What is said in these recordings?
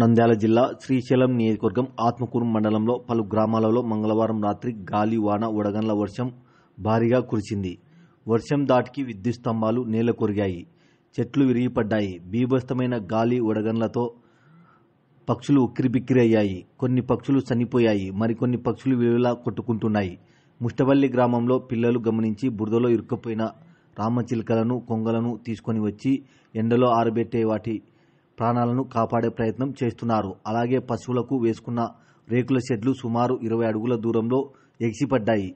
నంద్యాల జిల్లా శ్రీశైలం నియోజకవర్గం ఆత్మకూరు మండలంలో పలు గ్రామాలలో మంగళవారం రాత్రి గాలి, వాన, వడగండ్ల వర్షం భారీగా కురిసింది. వర్షం ధాటికి విద్యుత్ స్తంభాలు నేలకొరిగాయి, చెట్లు విరిగిపడ్డాయి. బీభత్సమైన గాలి, వడగండ్లతో పక్షులు ఉక్కిరిబిక్కిరి అయ్యాయి. కొన్ని పక్షులు చనిపోయాయి, మరికొన్ని పక్షులు విలువలా కొట్టుకుంటున్నాయి. ముష్టవల్లి గ్రామంలో పిల్లలు గమనించి బురదలో ఇరుక్కుపోయిన రామచిలుకలను, కొంగలను తీసుకొని వచ్చి ఎండలో ఆరబెట్టే వాటి ప్రాణాలను కాపాడే ప్రయత్నం చేస్తున్నారు. అలాగే పశువులకు వేసుకున్న రేకుల షెడ్లు సుమారు 20 అడుగుల దూరంలో ఎగిసిపడ్డాయి.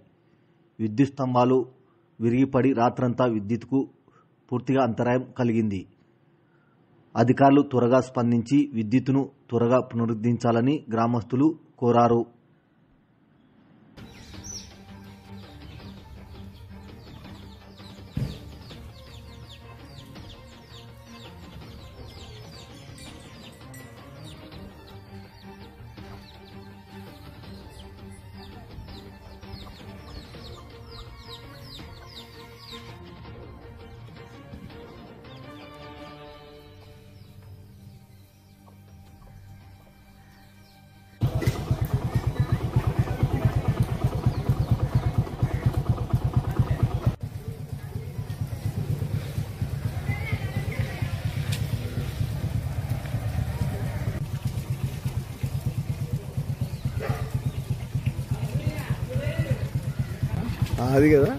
విద్యుత్ స్తంభాలు విరిగిపడి రాత్రంతా విద్యుత్కు పూర్తిగా అంతరాయం కలిగింది. అధికారులు త్వరగా స్పందించి విద్యుత్తును త్వరగా పునరుద్ధరించాలని గ్రామస్తులు కోరారు. అది కదా.